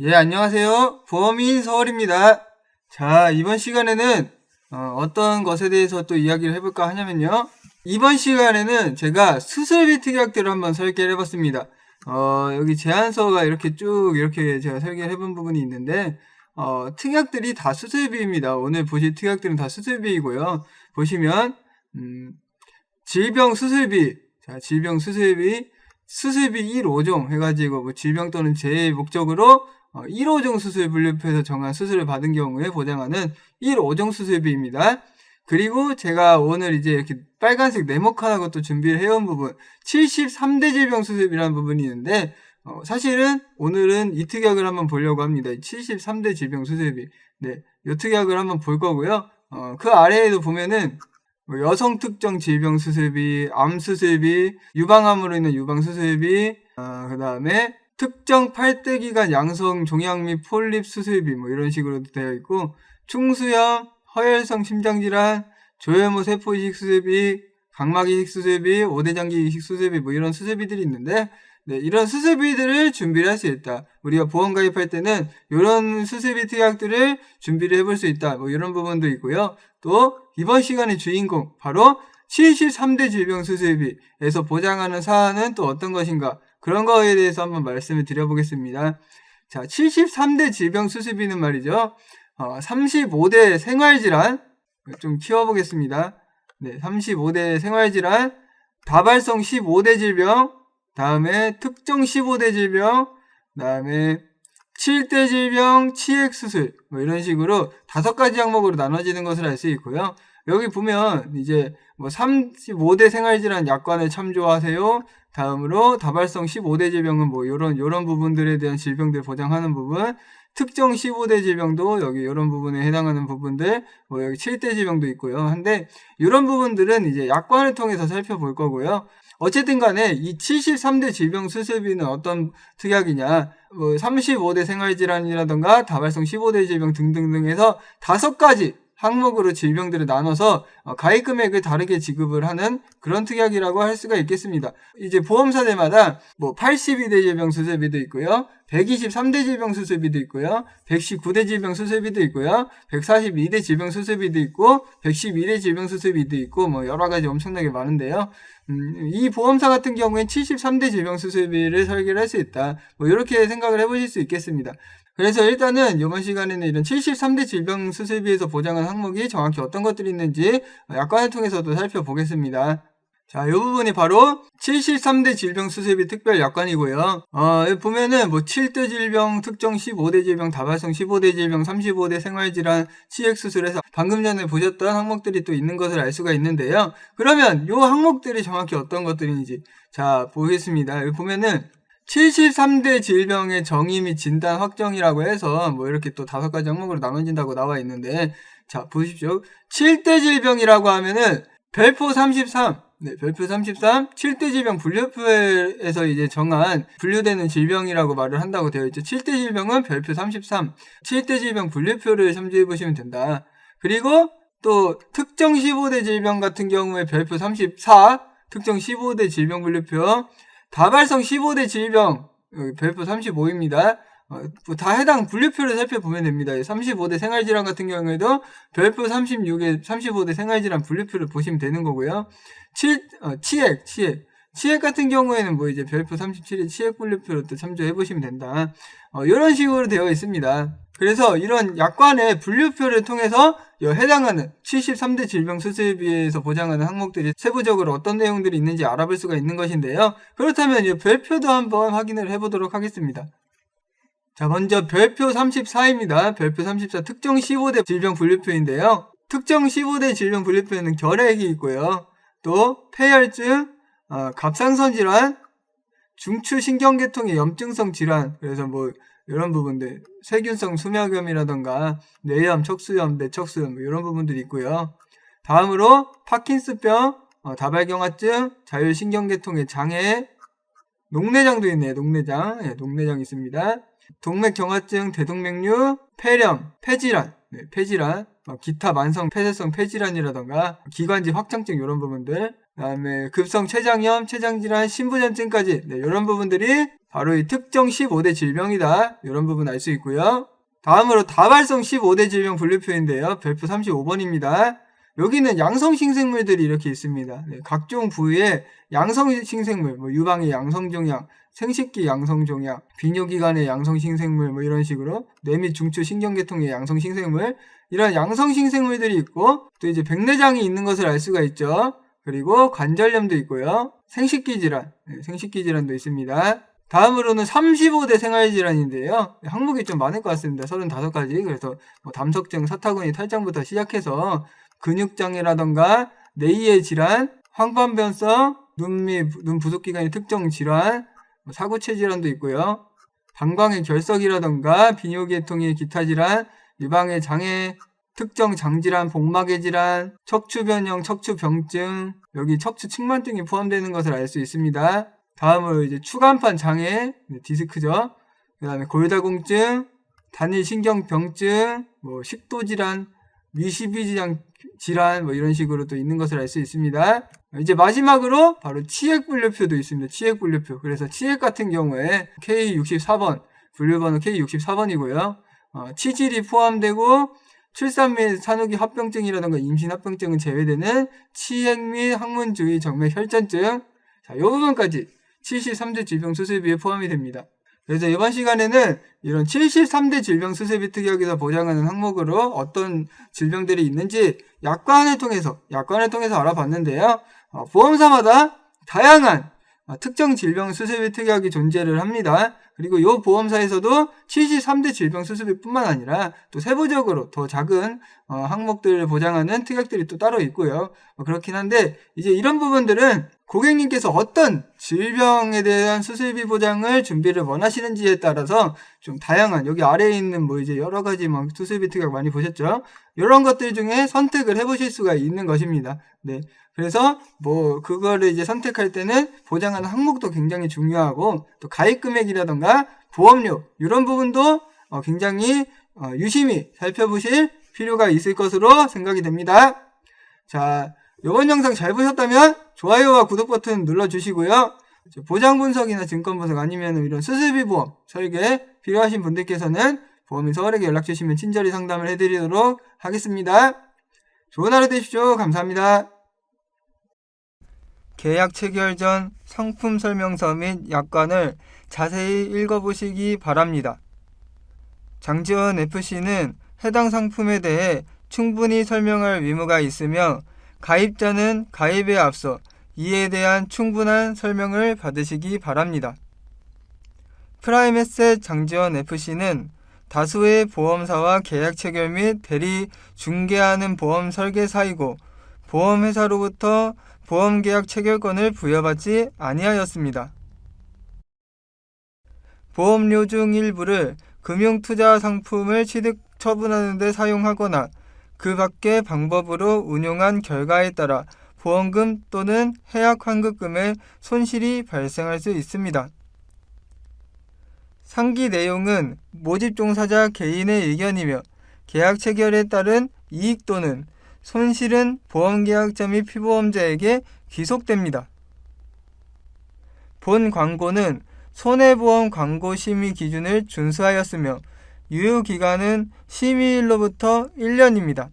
예, 안녕하세요. 보험인 서울입니다. 자, 이번 시간에는 어떤 것에 대해서 또 이야기를 해볼까 하냐면요. 이번 시간에는 제가 수술비 특약들을 한번 설계를 해봤습니다. 여기 제안서가 이렇게 쭉 이렇게 제가 설계를 해본 부분이 있는데, 특약들이 다 수술비입니다. 오늘 보실 특약들은 다 수술비이고요. 보시면, 질병 수술비, 자, 질병 수술비, 수술비 1호종 해가지고 뭐 질병 또는 재해 목적으로 1호종 수술 분류표에서 정한 수술을 받은 경우에 보장하는 1호종 수술비입니다. 그리고 제가 오늘 이제 이렇게 빨간색 네모칸하고 또 준비를 해온 부분 73대 질병 수술비라는 부분이 있는데 사실은 오늘은 이 특약을 한번 보려고 합니다. 73대 질병 수술비. 네, 이 특약을 한번 볼 거고요. 그 아래에도 보면은 여성 특정 질병 수술비, 암 수술비, 유방암으로 인한 유방 수술비, 그 다음에 특정 8대 기간 양성 종양 및 폴립 수술비 뭐 이런 식으로 되어 있고 충수염, 허혈성 심장질환, 조혈모 세포 이식 수술비, 각막 이식 수술비, 오대장기 이식 수술비 뭐 이런 수술비들이 있는데 네, 이런 수술비들을 준비를 할 수 있다. 우리가 보험 가입할 때는 이런 수술비 특약들을 준비를 해볼 수 있다. 뭐 이런 부분도 있고요. 또 이번 시간의 주인공 바로 73대 질병 수술비에서 보장하는 사안은 또 어떤 것인가 그런 거에 대해서 한번 말씀을 드려보겠습니다. 자, 73대 질병 수술비는 말이죠. 35대 생활질환 좀 키워보겠습니다. 네, 35대 생활질환, 다발성 15대 질병, 다음에 특정 15대 질병, 다음에 7대 질병, 치액수술 뭐 이런 식으로 5가지 항목으로 나눠지는 것을 알 수 있고요. 여기 보면 이제 뭐 35대 생활질환 약관을 참조하세요. 다음으로 다발성 15대 질병은 뭐 요런 부분들에 대한 질병들 보장하는 부분, 특정 15대 질병도 여기 이런 부분에 해당하는 부분들, 뭐 여기 7대 질병도 있고요. 한데 이런 부분들은 이제 약관을 통해서 살펴볼 거고요. 어쨌든 간에 이 73대 질병 수술비는 어떤 특약이냐, 뭐 35대 생활질환이라던가 다발성 15대 질병 등등등 해서 5가지 항목으로 질병들을 나눠서 가입 금액을 다르게 지급을 하는 그런 특약이라고 할 수가 있겠습니다. 이제 보험사들마다 뭐 82대 질병 수술비도 있고요. 123대 질병 수술비도 있고요. 119대 질병 수술비도 있고요. 142대 질병 수술비도 있고 112대 질병 수술비도 있고 뭐 여러 가지 엄청나게 많은데요. 이 보험사 같은 경우엔 73대 질병 수술비를 설계를 할 수 있다. 뭐 이렇게 생각을 해보실 수 있겠습니다. 그래서 일단은 이번 시간에는 이런 73대 질병 수술비에서 보장한 항목이 정확히 어떤 것들이 있는지 약관을 통해서도 살펴보겠습니다. 자, 이 부분이 바로 73대 질병 수술비 특별 약관이고요. 여기 보면은 뭐 7대 질병, 특정 15대 질병, 다발성 15대 질병, 35대 생활질환, 치액수술에서 방금 전에 보셨던 항목들이 또 있는 것을 알 수가 있는데요. 그러면 이 항목들이 정확히 어떤 것들인지 자, 보겠습니다. 여기 보면은 73대 질병의 정의 및 진단 확정이라고 해서 뭐 이렇게 또 5가지 항목으로 나눠진다고 나와 있는데 자, 보십시오. 7대 질병이라고 하면은 별표 33, 네, 별표 33, 7대 질병 분류표에서 이제 정한 분류되는 질병이라고 말을 한다고 되어 있죠. 7대 질병은 별표 33, 7대 질병 분류표를 참조해 보시면 된다. 그리고 또 특정 15대 질병 같은 경우에 별표 34, 특정 15대 질병 분류표, 다발성 15대 질병 별표 35입니다. 다 해당 분류표를 살펴보면 됩니다. 35대 생활질환 같은 경우에도 별표 36에 35대 생활질환 분류표를 보시면 되는 거고요. 치액 같은 경우에는 뭐 이제 별표 37의 치액 분류표로 또 참조해 보시면 된다. 이런 식으로 되어 있습니다. 그래서 이런 약관의 분류표를 통해서 해당하는 73대 질병 수술비에서 보장하는 항목들이 세부적으로 어떤 내용들이 있는지 알아볼 수가 있는 것인데요. 그렇다면 이 별표도 한번 확인을 해보도록 하겠습니다. 자, 먼저 별표 34입니다. 별표 34 특정 15대 질병 분류표인데요. 특정 15대 질병 분류표에는 결핵이 있고요. 또 폐혈증, 갑상선 질환, 중추신경계통의 염증성 질환, 그래서 뭐 이런 부분들, 세균성 수막염이라던가 뇌염, 척수염, 뇌척수염 뭐 이런 부분들이 있고요. 다음으로 파킨스병, 다발경화증, 자율신경계통의 장애, 녹내장도 있네요. 녹내장, 네, 녹내장 있습니다. 동맥경화증, 대동맥류, 폐렴, 폐질환, 네, 폐질환, 기타 만성 폐쇄성 폐질환이라던가 기관지 확장증 이런 부분들, 그 다음에 급성 췌장염, 췌장질환, 신부전증까지 네, 이런 부분들이 바로 이 특정 15대 질병이다. 이런 부분 알 수 있고요. 다음으로 다발성 15대 질병 분류표인데요. 별표 35번입니다. 여기는 양성신생물들이 이렇게 있습니다. 네, 각종 부위의 양성신생물, 뭐 유방의 양성종양, 생식기 양성종양, 비뇨기관의 양성신생물, 뭐 이런 식으로 뇌 및 중추 신경계통의 양성신생물, 이런 양성신생물들이 있고, 또 이제 백내장이 있는 것을 알 수가 있죠. 그리고 관절염도 있고요. 생식기 질환, 네, 생식기 질환도 있습니다. 다음으로는 35대 생활질환인데요. 항목이 좀 많을 것 같습니다. 35가지. 그래서 뭐 담석증, 사타구니 탈장부터 시작해서 근육장애라던가 뇌이의 질환, 황반변성, 눈 및 눈 부속기관의 특정 질환, 사구체 질환도 있고요. 방광의 결석이라던가 비뇨계통의 기타 질환, 유방의 장애, 특정 장질환, 복막의 질환, 척추변형, 척추병증, 여기 척추측만증이 포함되는 것을 알 수 있습니다. 다음으로 이제 추간판 장애, 디스크죠. 그 다음에 골다공증, 단일신경병증, 뭐 식도질환, 위시비질환 질환, 뭐 이런 식으로 또 있는 것을 알 수 있습니다. 이제 마지막으로 바로 치액 분류표도 있습니다. 치액 분류표. 그래서 치액 같은 경우에 K64번, 분류번호 K64번이고요. 치질이 포함되고 출산 및 산후기 합병증이라든가 임신 합병증은 제외되는 치액 및 항문주의 정맥 혈전증. 자, 이 부분까지 73대 질병 수술비에 포함이 됩니다. 그래서 이번 시간에는 이런 73대 질병 수술비 특약에서 보장하는 항목으로 어떤 질병들이 있는지 약관을 통해서 알아봤는데요. 보험사마다 다양한 특정 질병 수술비 특약이 존재를 합니다. 그리고 이 보험사에서도 73대 질병 수술비뿐만 아니라 또 세부적으로 더 작은 항목들을 보장하는 특약들이 또 따로 있고요. 그렇긴 한데 이제 이런 부분들은 고객님께서 어떤 질병에 대한 수술비 보장을 준비를 원하시는지에 따라서 좀 다양한, 여기 아래에 있는 뭐 이제 여러 가지 막 수술비 특약 많이 보셨죠? 이런 것들 중에 선택을 해보실 수가 있는 것입니다. 네. 그래서 뭐 그거를 이제 선택할 때는 보장하는 항목도 굉장히 중요하고 또 가입 금액이라던가 보험료 이런 부분도 굉장히 유심히 살펴보실 필요가 있을 것으로 생각이 됩니다. 자, 이번 영상 잘 보셨다면 좋아요와 구독 버튼 눌러주시고요. 보장 분석이나 증권 분석 아니면 이런 수술비 보험 설계 필요하신 분들께서는 보험인 서울에게 연락 주시면 친절히 상담을 해드리도록 하겠습니다. 좋은 하루 되십시오. 감사합니다. 계약 체결 전 상품 설명서 및 약관을 자세히 읽어보시기 바랍니다. 장지원 FC는 해당 상품에 대해 충분히 설명할 의무가 있으며 가입자는 가입에 앞서 이에 대한 충분한 설명을 받으시기 바랍니다. 프라임에셋 장지원 FC는 다수의 보험사와 계약 체결 및 대리 중개하는 보험 설계사이고 보험회사로부터 보험계약 체결권을 부여받지 아니하였습니다. 보험료 중 일부를 금융투자 상품을 취득 처분하는 데 사용하거나 그 밖의 방법으로 운용한 결과에 따라 보험금 또는 해약 환급금의 손실이 발생할 수 있습니다. 상기 내용은 모집 종사자 개인의 의견이며 계약 체결에 따른 이익 또는 손실은 보험계약자 및 피보험자에게 귀속됩니다. 본 광고는 손해보험 광고 심의 기준을 준수하였으며 유효기간은 심의일로부터 1년입니다.